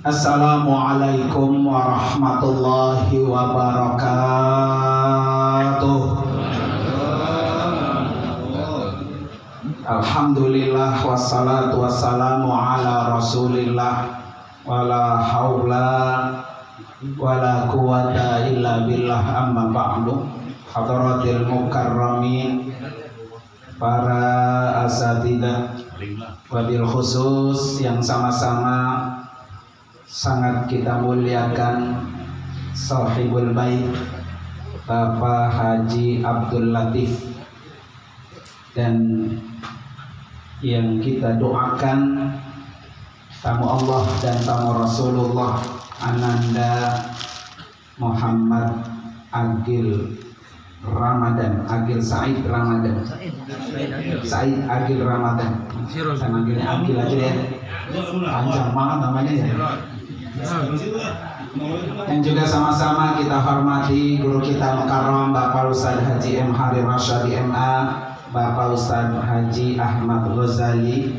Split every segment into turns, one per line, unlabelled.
Assalamualaikum warahmatullahi wabarakatuh. Alhamdulillah wassalatu wassalamu ala rasulillah wala haula wala quwata illa billah, amma ba'du. Hadratil mukarramin, para asatidzah, wabil khusus yang sama-sama sangat kita muliakan sahibul bait Bapak Haji Abdul Latif, dan yang kita doakan tamu Allah dan tamu Rasulullah Ananda Muhammad Agil Ramadan, Agil Said Ramadan, Said Agil Ramadan. Saya manggilnya Agil aja ya, panjang banget namanya ya. Dan juga sama-sama kita hormati guru kita mukarram Bapak Ustadz Haji M. Hari Rasyadi MA, Bapak Ustadz Haji Ahmad Ghazali,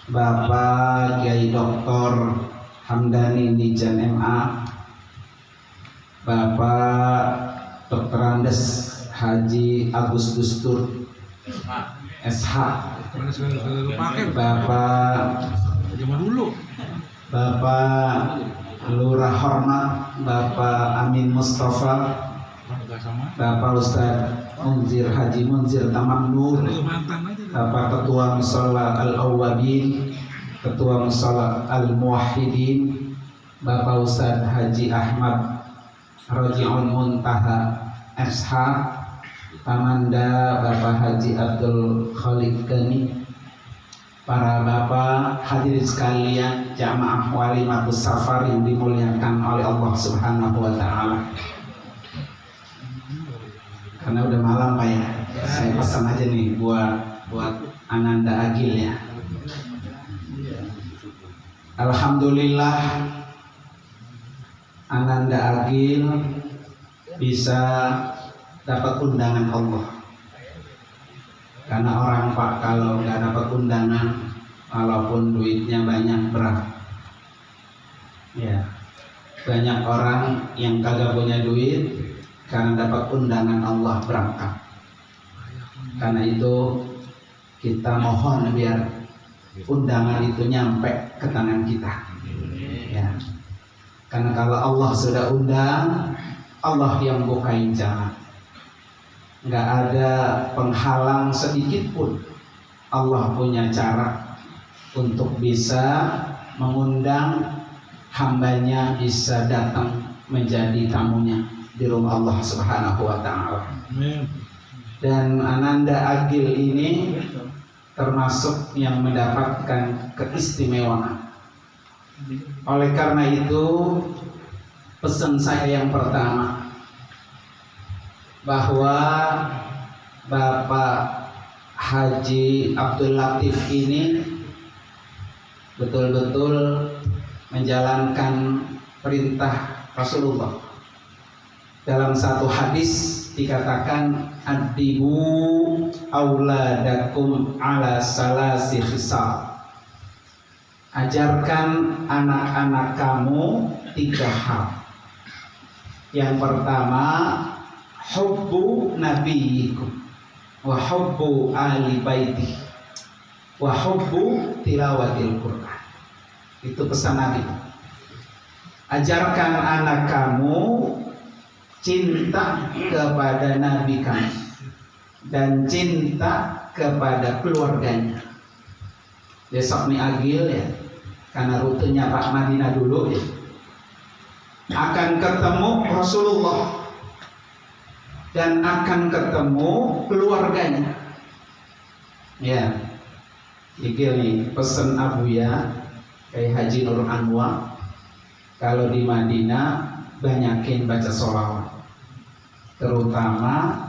Bapak Kiai Dr. Hamdani Nijan MA, Bapak Dr. Andes Haji Agus Dustur SH, Bapak Lurah Hormat Bapak Amin Mustafa, Bapak Ustadz Munzir Haji Munzir Tamam Nur, Bapak Ketua Mushola Al-Awwabin, Ketua Mushola Al-Muwahhidin, Bapak Ustadz Haji Ahmad Raji'un Muntaha SH, Pamanda Bapak Haji Abdul Khaliq Gani, para bapak hadirin sekalian, jamaah walimatus safar yang dimuliakan oleh Allah Subhanahu wa taala. Karena udah malam Pak ya, saya pesan aja nih buat Ananda Agil ya. Alhamdulillah Ananda Agil bisa dapat undangan Allah. Karena orang Pak kalau nggak dapat undangan, walaupun duitnya banyak, berat. Ya, banyak orang yang kagak punya duit karena dapat undangan Allah berangkat. Karena itu kita mohon biar undangan itu nyampe ke tangan kita. Ya. Karena kalau Allah sudah undang, Allah yang bukain jalan. Nggak ada penghalang sedikit pun. Allah punya cara untuk bisa mengundang hambanya bisa datang menjadi tamunya di rumah Allah Subhanahu wa ta'ala. Dan Ananda Agil ini termasuk yang mendapatkan keistimewaan. Oleh karena itu, pesan saya yang pertama, bahwa Bapak Haji Abdul Latif ini betul-betul menjalankan perintah Rasulullah. Dalam satu hadis dikatakan, adibu auladakum ala salasi khisal. Ajarkan anak-anak kamu 3 hal. Yang pertama, hubbu nabiyikum wa hubbu ahli baiti wa hubbu tilawatil Quran. Itu pesan Nabi. Ajarkan anak kamu cinta kepada Nabi kami dan cinta kepada keluarganya. Besok nih Agil ya, karena rutenya Pak Madinah dulu ya, akan ketemu Rasulullah dan akan ketemu keluarganya. Ya, Agil nih pesen Abuya kayak Haji Nur Anwar, kalau di Madinah banyakin baca sholawat, terutama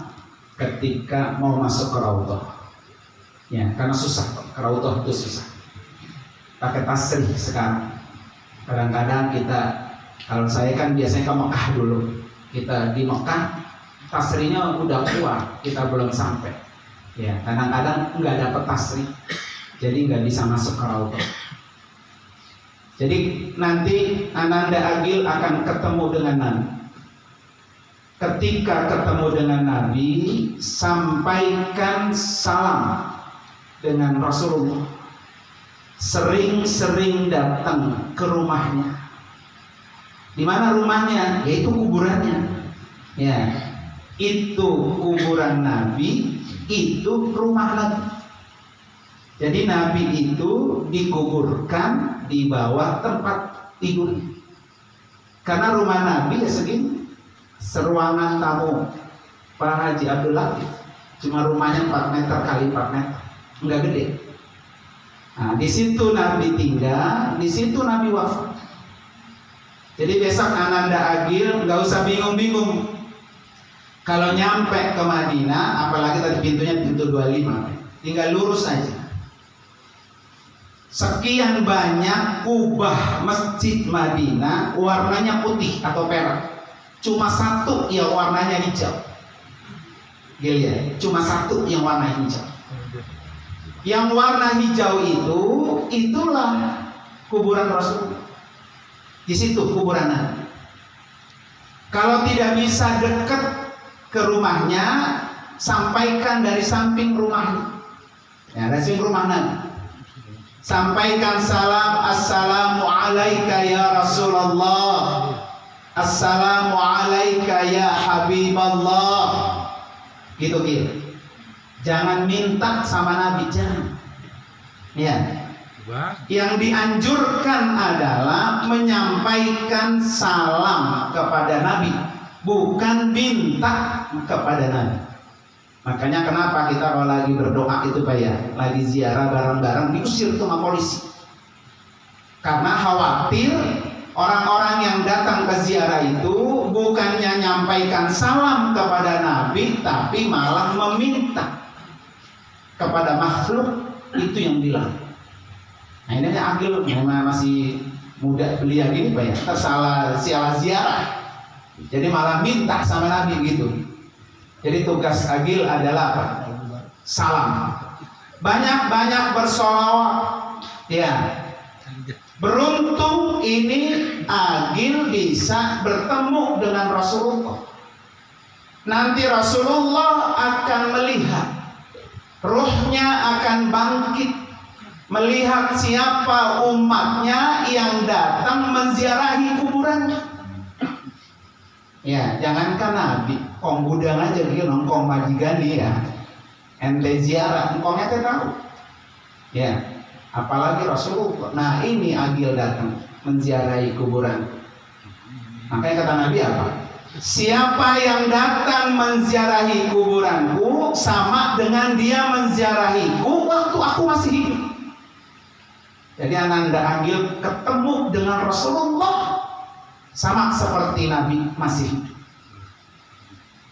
ketika mau masuk ke Raudhah. Ya, karena susah, ke Raudhah itu susah. Pakai tasrih sekarang. Kadang-kadang kita, kalau saya kan biasanya ke Mekah dulu. Kita di Mekah tasrihnya udah kuat, kita belum sampai. Ya, kadang-kadang nggak dapat tasrih, jadi nggak bisa masuk ke Raudhah. Jadi nanti Ananda Agil akan ketemu dengan Nabi. Ketika ketemu dengan Nabi, sampaikan salam dengan Rasulullah. Sering-sering datang ke rumahnya. Di mana rumahnya? Yaitu kuburannya. Ya, itu kuburan Nabi, itu rumah Nabi. Jadi Nabi itu dikuburkan di bawah tempat tidur. Karena rumah Nabi ya segini, seruangan tamu Pak Haji Abdul Latif. Cuma rumahnya 4 meter kali 4 meter, enggak gede. Nah, di situ Nabi tinggal, di situ Nabi wafat. Jadi besok Ananda Agil nggak usah bingung-bingung. Kalau nyampe ke Madinah, apalagi tadi pintunya pintu 25, tinggal lurus aja. Sekian banyak kubah masjid Madinah warnanya putih atau perak. Cuma satu yang warnanya hijau. Gila, cuma satu yang warna hijau. Yang warna hijau itu, itulah kuburan Rasul. Di situ kuburan Nabi. Kalau tidak bisa dekat ke rumahnya, sampaikan dari samping rumahnya. Ya, dari samping rumah Nabi. Sampaikan salam, assalamu alaika ya Rasulullah, assalamu alaika ya Habiballah. Gitu gitu. Jangan minta sama Nabi, jangan. Ya. Yang dianjurkan adalah menyampaikan salam kepada Nabi, bukan minta kepada Nabi. Makanya kenapa kita kalau lagi berdoa itu Pak ya, lagi ziarah bareng-bareng diusir sama polisi. Karena khawatir orang-orang yang datang ke ziarah itu bukannya nyampaikan salam kepada Nabi, tapi malah meminta kepada makhluk, itu yang bilang. Nah ini Agil memang masih muda belia gini Pak ya, salah ziarah. Jadi malah minta sama Nabi gitu. Jadi tugas Agil adalah apa? Salam. Banyak-banyak bersolawat. Ya. Beruntung ini Agil bisa bertemu dengan Rasulullah. Nanti Rasulullah akan melihat, ruhnya akan bangkit, melihat siapa umatnya yang datang menziarahi kuburannya. Ya, jangankan Nabi, kong gudang aja dia nongkong majikan dia. Ente ziarah, engkongnya tahu. Ya, apalagi Rasulullah. Nah, ini Agil datang menziarahi kuburan. Makanya kata Nabi apa? Siapa yang datang menziarahi kuburanku sama dengan dia menziarahiku waktu aku masih hidup. Jadi Ananda Agil ketemu dengan Rasulullah sama seperti Nabi masih hidup.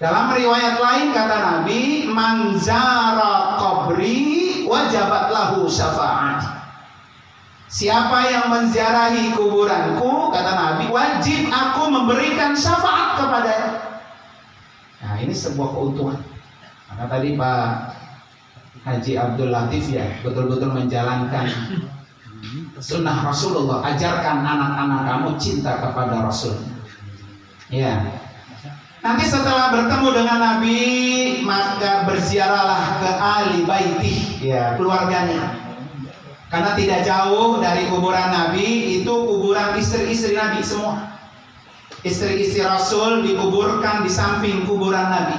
Dalam riwayat lain kata Nabi, man zara qabri wajabat lahu syafa'ati. Siapa yang menziarahi kuburanku, kata Nabi, wajib aku memberikan syafaat kepadanya. Nah, ini sebuah keuntungan. Maka tadi Pak Haji Abdul Latif ya betul-betul menjalankan sunnah Rasulullah. Ajarkan anak-anak kamu cinta kepada Rasul. Ya. Nanti setelah bertemu dengan Nabi, maka berziarahlah ke ahli baitih, ya, keluarganya. Karena tidak jauh dari kuburan Nabi itu kuburan istri-istri Nabi semua. Istri-istri Rasul dikuburkan di samping kuburan Nabi.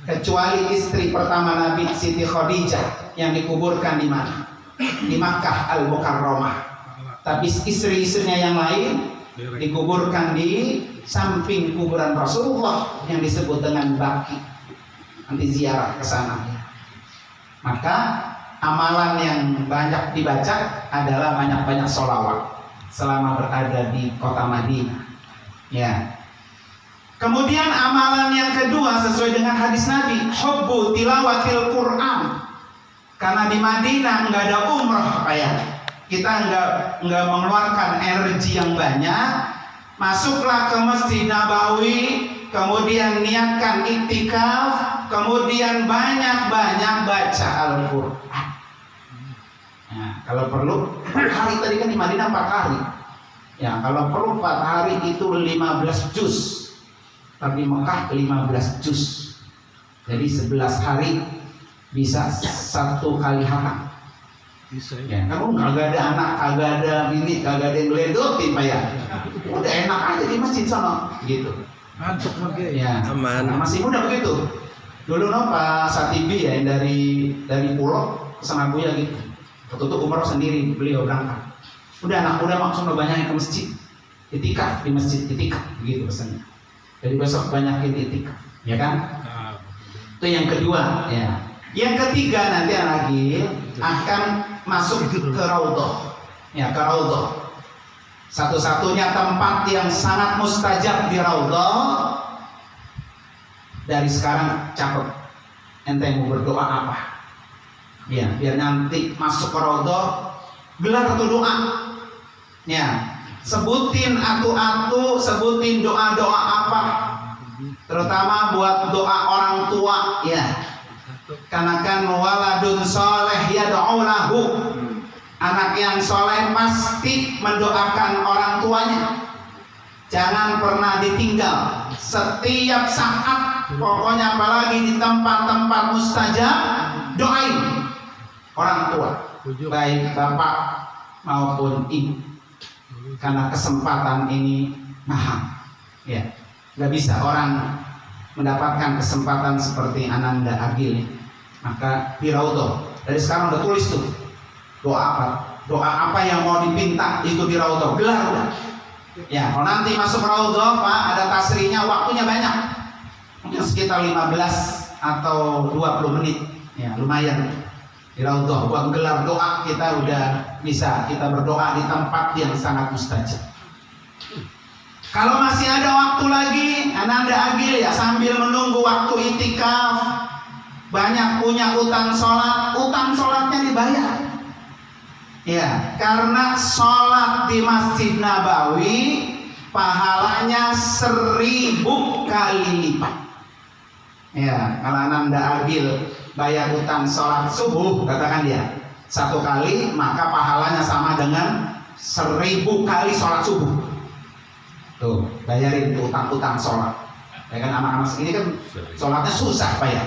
Kecuali istri pertama Nabi Siti Khadijah yang dikuburkan di mana? Di Makkah Al-Mukarramah. Tapi istri-istrinya yang lain dikuburkan di samping kuburan Rasulullah yang disebut dengan Baqi. Nanti ziarah ke sana. Maka amalan yang banyak dibaca adalah banyak-banyak sholawat selama berada di kota Madinah. Ya. Kemudian amalan yang kedua sesuai dengan hadis Nabi, hubbu tilawatil Quran. Karena di Madinah nggak ada umrah, Pak ya. Kita nggak mengeluarkan energi yang banyak. Masuklah ke Masjid Nabawi, kemudian niatkan iktikaf, kemudian banyak-banyak baca Al-Quran. Nah, kalau perlu 4 hari, tadi kan di Madinah 4 hari. Ya, kalau perlu 4 hari itu 15 juz. Tapi di Mekah 15 juz. Jadi 11 hari bisa 1 kali hatam.
Bisa
Ya, kamu kagak ada anak, kagak ada bini, kagak ada yang ngeledotin Pak ya. Udah enak aja di masjid sana, gitu.
Mantap lagi.
Ya,
Aman.
nah, masih muda begitu. Dulu Pak Satibi ya yang dari pulau ke Sanabuya gitu. Waktu itu umroh sendiri beliau berangkat. Udah anak muda langsung banyak yang ke masjid. Itikaf di masjid, itikaf begitu pesannya. Jadi besok banyakin itikaf, ya kan? Itu yang kedua, ya. Yang ketiga nanti lagi akan masuk ke Raudhah. Ya, ke Raudhah. Satu-satunya tempat yang sangat mustajab di Raudhah. Dari sekarang catat. Ente mau berdoa apa? Ya, biar nanti masuk ke Raudhah gelar satu doa. Ya, sebutin atu-atu, sebutin doa-doa apa? Terutama buat doa orang tua, ya. Karena kan waladun soleh yad'u lahu. Anak yang soleh pasti mendoakan orang tuanya. Jangan pernah ditinggal. Setiap saat, pokoknya apalagi di tempat-tempat mustajab, doain orang tua, baik bapak maupun ibu. Karena kesempatan ini mahal. Ya, nggak bisa orang mendapatkan kesempatan seperti Ananda Agil. Maka di Raudhah dari sekarang udah tulis tuh doa apa yang mau dipinta itu di Raudhah, gelar udah. Ya, kalau nanti masuk Raudhah Pak ada tasrinya, waktunya banyak, mungkin sekitar 15 atau 20 menit, ya lumayan. Di Raudhah buat gelar doa kita udah bisa kita berdoa di tempat yang sangat mustajab. Kalau masih ada waktu lagi, Ananda Agil ya sambil menunggu waktu itikaf, banyak punya utang sholatnya dibayar. Ya, karena sholat di Masjid Nabawi pahalanya 1000 kali lipat. Ya, kalau Ananda Agil bayar utang sholat subuh, katakan dia 1 kali, maka pahalanya sama dengan 1000 kali sholat subuh. Tuh, bayarin utang-utang sholat. Ya kan anak-anak segini kan sholatnya susah Pak ya.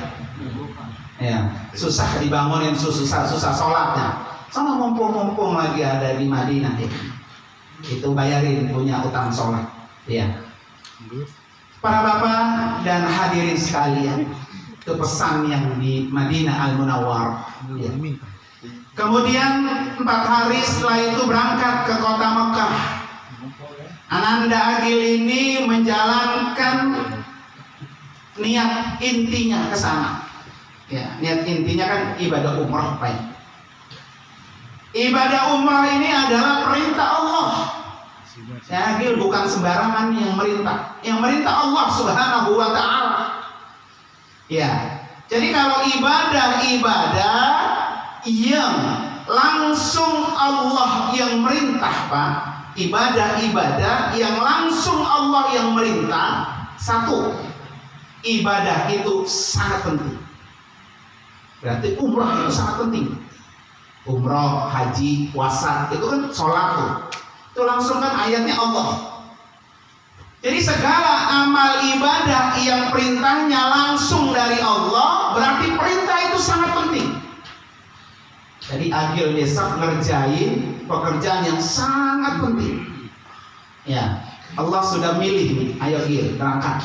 Ya, susah dibangunin, susah sholatnya. Sama mumpung lagi ada di Madinah ya. Itu bayarin punya utang sholat. Ya. Para bapak dan hadirin sekalian, itu pesan yang di Madinah Al-Munawwarah. Ya. Kemudian 4 hari setelah itu berangkat ke kota Mekah. Ananda Agil ini menjalankan niat intinya ke sana. Ya, niat intinya kan ibadah umrah, Pak. Ibadah umrah ini adalah perintah Allah. Ya, Agil bukan sembarangan yang merintah. Yang merintah Allah Subhanahu wa taala. Ya. Jadi kalau ibadah yang langsung Allah yang merintah, Pak. Ibadah yang langsung Allah yang merintah, satu, ibadah itu sangat penting. Berarti umrah itu sangat penting. Umrah, haji, puasa, itu kan sholat tuh. Itu langsung kan ayatnya Allah. Jadi segala amal ibadah yang perintahnya langsung dari Allah, berarti perintah itu sangat penting. Jadi Agil besok ngerjain pekerjaan yang sangat penting. Ya, Allah sudah milih nih, ayo Gil, berangkat.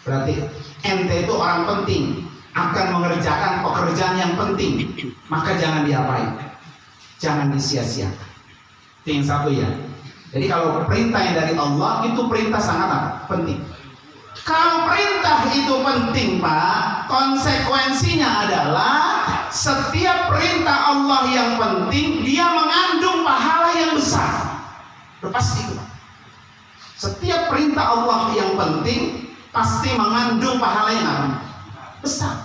Berarti ente itu orang penting, akan mengerjakan pekerjaan yang penting. Maka jangan diapain, jangan disia-siakan. Itu yang satu ya. Jadi kalau perintah yang dari Allah itu perintah sangat penting. Kalau perintah itu penting Pak, konsekuensinya adalah setiap perintah Allah yang penting dia mengandung pahala yang besar. Pasti itu Pak. Setiap perintah Allah yang penting pasti mengandung pahala yang besar.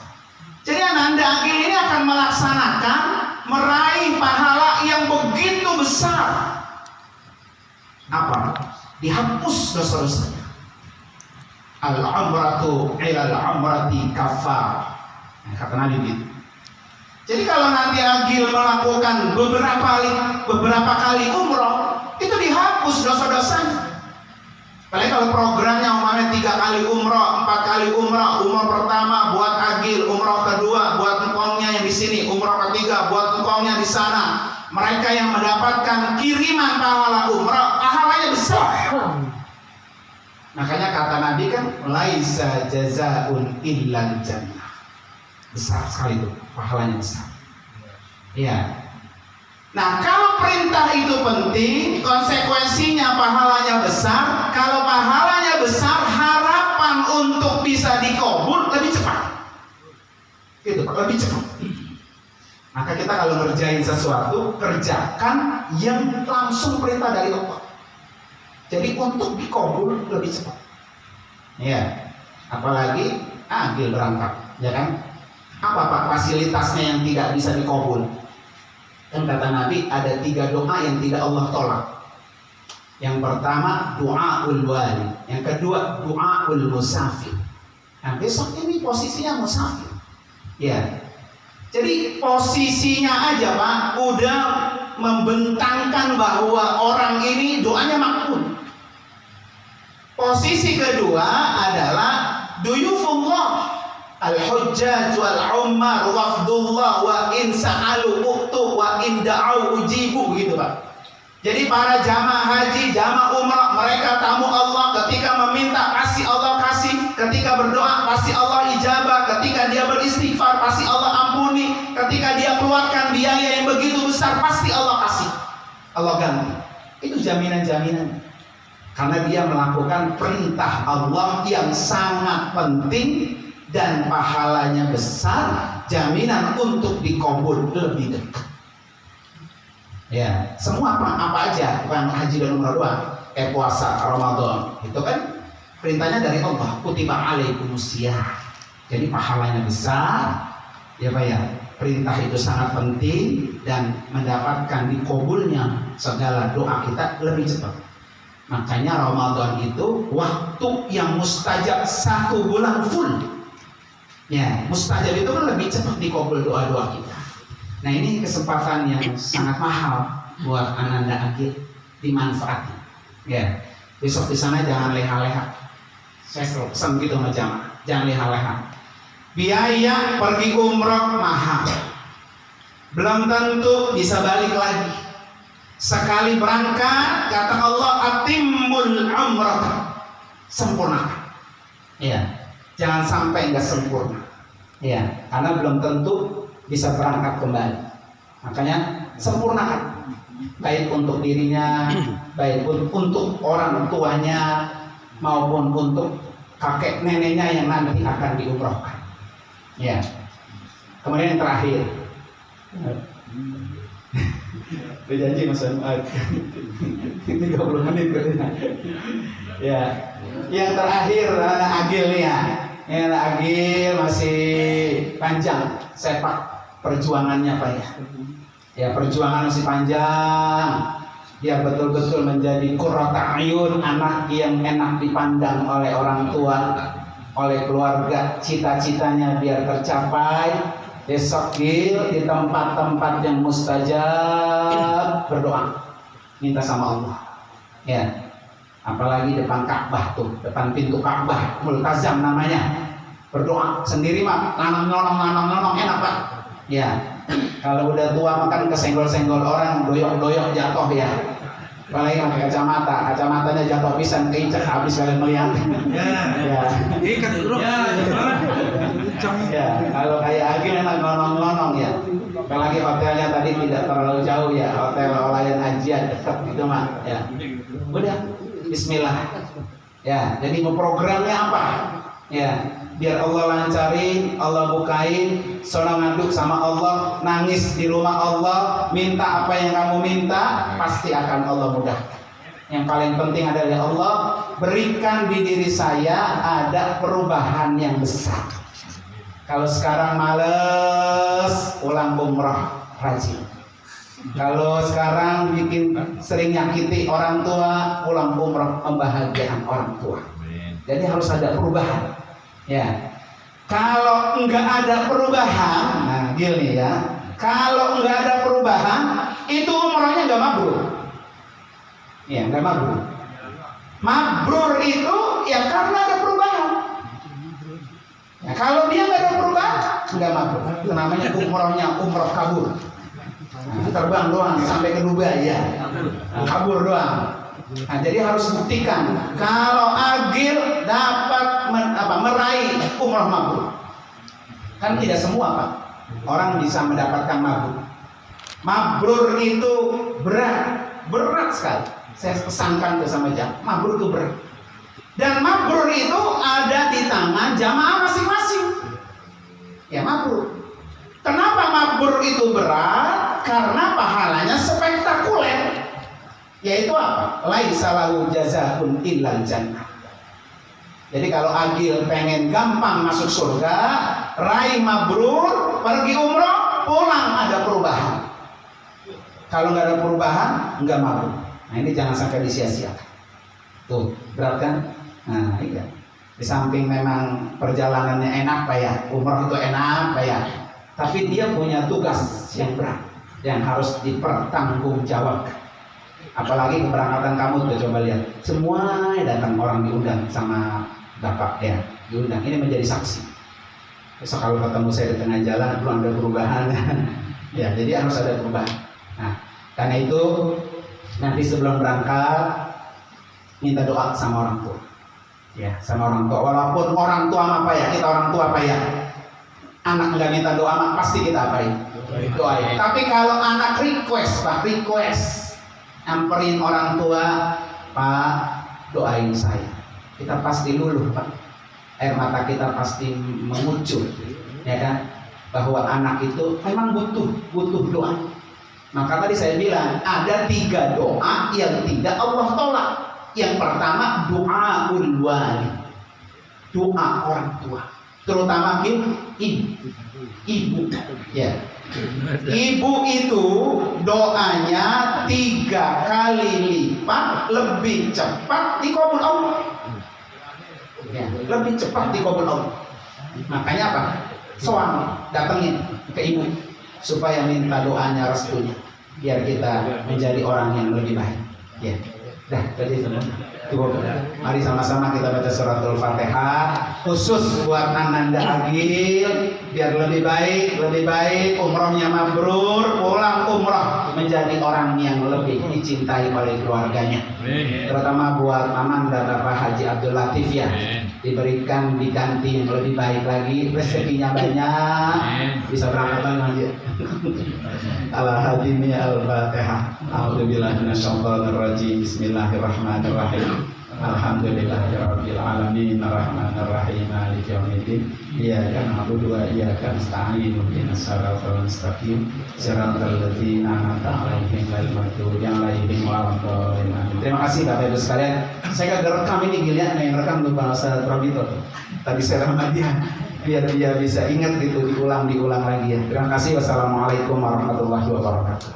Jadi Ananda Agil ini akan melaksanakan meraih pahala yang begitu besar. Apa? Dihapus dosa-dosanya. Al-umratu ilal umrati kafar. Kata Nabi gitu. Jadi kalau nanti Agil melakukan beberapa kali umroh, itu dihapus dosa-dosanya. Apalagi kalau programnya umpamanya 3 kali umroh, 4 kali umroh, umroh pertama buat Agil, umroh kedua buat engkongnya yang di sini, umroh ketiga buat engkongnya di sana. Mereka yang mendapatkan kiriman pahala umroh, pahalanya besar. Makanya kata Nabi kan, laisa jazaun illal jannah. Besar sekali itu, pahalanya besar. Ya. Nah, kalau perintah itu penting, konsekuensinya pahalanya besar. Kalau pahalanya besar, harapan untuk bisa dikabul lebih cepat. Gitu, Pak, lebih cepat. Maka kita kalau ngerjain sesuatu, kerjakan yang langsung perintah dari Allah. Jadi untuk dikabul lebih cepat. Ya. Apalagi Agil berangkat, ya kan? Apa Pak fasilitasnya yang tidak bisa dikabul? Kan kata Nabi ada 3 doa yang tidak Allah tolak. Yang pertama doaul wali, yang kedua doaul musafir. Nah besok ini posisinya musafir. Ya. Jadi posisinya aja Pak udah membentangkan bahwa orang ini doanya makbul. Posisi kedua adalah duyufullah, al-hujjaj wal-ummar wafdullah wa in sa'alu uqtu wa in da'au ujibu, gitu Pak. Jadi para jamaah haji, jamaah umrah, mereka tamu Allah. Ketika meminta pasti Allah kasih, ketika berdoa pasti Allah ijabah, ketika dia beristighfar pasti Allah ampuni, ketika dia keluarkan biaya yang begitu besar pasti Allah kasih, Allah ganti. Itu jaminan-jaminan. Karena dia melakukan perintah Allah yang sangat penting dan pahalanya besar, jaminan untuk dikabul lebih dekat. Ya, semua apa aja, bukan haji dan umrah doang, kayak puasa Ramadan, itu kan perintahnya dari Allah, kutiba alaikumusiyam. Jadi pahalanya besar, ya Pak ya. Perintah itu sangat penting dan mendapatkan dikabulnya segala doa kita lebih cepat. Makanya Ramadan itu waktu yang mustajab 1 bulan full. Ya, mustajab itu kan lebih cepat dikabul doa-doa kita. Nah ini kesempatan yang sangat mahal buat Ananda Agil, dimanfaati. Ya, besok di sana jangan leha-leha. Saya selalu pesan gitu sama jamaah, jangan leha-leha. Biaya pergi umroh mahal, belum tentu bisa balik lagi. Sekali berangkat, kata Allah, atimul umrah, sempurnakan. Ya, jangan sampai nggak sempurna. Ya, karena belum tentu bisa berangkat kembali. Makanya sempurnakan, baik untuk dirinya, baik untuk orang tuanya, maupun untuk kakek neneknya yang nanti akan diumrohkan. Ya. Kemudian yang terakhir, berjanji Mas Anwar 30 menit katanya. Ya. Yang terakhir anak Agil nih ya. Anak Agil masih panjang sepak perjuangannya Pak ya. Ya, perjuangan masih panjang. Dia betul-betul menjadi qurrata ayun, anak yang enak dipandang oleh orang tua, oleh keluarga. Cita-citanya biar tercapai. Besok Gil di tempat-tempat yang mustajab berdoa, minta sama Allah. Ya. Apalagi depan Ka'bah tuh, depan pintu Ka'bah, multazam namanya. Berdoa sendiri mah, nanong enak Pak. Ya, kalau udah tua makan kesenggol-senggol orang, doyok-doyok jatuh ya. Apalagi pakai kacamatanya jatuh pisan, keinjak habis kalian melihat. Ya. Ya, kalau kayak Agil enak ngonong-ngonong ya. Apalagi hotelnya tadi tidak terlalu jauh ya, hotel Olayan Ajian dekat gitu mah. Ya. Udah, bismillah. Ya, jadi mau programnya apa? Ya. Biar Allah lancarin, Allah bukain, sono ngaduk sama Allah, nangis di rumah Allah, minta apa yang kamu minta, pasti akan Allah mudahkan. Yang paling penting adalah Allah berikan di diri saya ada perubahan yang besar. Kalau sekarang males, pulang umrah rajin. Kalau sekarang bikin sering nyakiti orang tua, pulang umrah membahagiakan orang tua. Jadi harus ada perubahan. Ya, kalau enggak ada perubahan, nah gini ya, Kalau nggak ada perubahan, itu umrohnya nggak mabrur. Ya, nggak mabrur. Mabrur itu ya karena ada perubahan. Ya, kalau dia nggak ada perubahan, nggak mabrur. Itu namanya umrohnya umroh kabur. Nah, terbang doang sampai ke Dubai ya, kabur doang. Nah, jadi harus buktikan kalau agil dapat meraih umroh mabrur. Kan tidak semua Pak orang bisa mendapatkan mabrur. Mabrur itu berat sekali. Saya pesankan bersama jamaah, mabrur itu berat. Dan mabrur itu ada di tangan jamaah masing-masing. Ya mabrur. Kenapa mabrur itu berat? Karena pahalanya spektakuler. Yaitu apa? Laisa lahu jazaa'un illal jannah. Jadi kalau agil pengen gampang masuk surga, raih mabrur, pergi umroh, pulang ada perubahan. Kalau nggak ada perubahan, nggak mabrur. Nah ini jangan sampai disia-siakan. Tuh, berat kan? Nah iya. Di samping memang perjalanannya enak Pak ya, umroh itu enak Pak ya. Tapi dia punya tugas yang berat, yang harus dipertanggungjawabkan. Apalagi keberangkatan kamu tuh coba lihat, semua datang orang diundang sama Bapak ya, diundang. Ini menjadi saksi. Besok kalau ketemu saya di tengah jalan belum ada perubahan, ya jadi harus ada perubahan. Nah, karena itu nanti sebelum berangkat minta doa sama orang tua, ya sama orang tua. Walaupun orang tua apa ya, kita orang tua apa ya, anak nggak minta doa mah pasti kita apain? Doain. Tapi kalau anak request, Pak request. Nyamperin orang tua, Pak doain saya. Kita pasti luluh Pak. Air mata kita pasti mengucur, ya kan? Bahwa anak itu memang butuh doa. Maka tadi saya bilang ada 3 doa yang tidak Allah tolak. Yang pertama doaul walid, doa orang tua, terutama ibu, ya. Ibu itu doanya 3 kali lipat lebih cepat dikabul Allah. Ya, lebih cepat dikabul Allah. Makanya apa? Suami datengin ke ibu supaya minta doanya restunya biar kita menjadi orang yang lebih baik. Ya. Dah, jadi cukup. Mari sama-sama kita baca suratul Fatihah khusus buat Ananda Agil biar lebih baik umrohnya mabrur, pulang umroh menjadi orang yang lebih dicintai oleh keluarganya. Terutama buat Maman dan Bapak Haji Abdul Latif ya, diberikan diganti yang lebih baik lagi, rezekinya banyak, bisa berangkat lagi. Al-Hadimi Al-Fatihah. A'udzubillahi minasyaitonir rajim. Bismillahirrahmanirrahim. Alhamdulillahirabbil alamin arrahmanir rahim maliki yaumiddin iyyaka na'budu wa iyyaka nasta'in ihdinas siratal mustaqim siratal ladzina an'amta 'alaihim ghairil maghdubi 'alaihim waladdallin. Terima kasih Bapak Ibu sekalian. Saya kagak rekam ini giliran yang rekam tuh Pak Ustaz Robito. Tadi saya rekam dia biar dia bisa ingat gitu, diulang lagi ya. Terima kasih. Wassalamualaikum warahmatullahi wabarakatuh.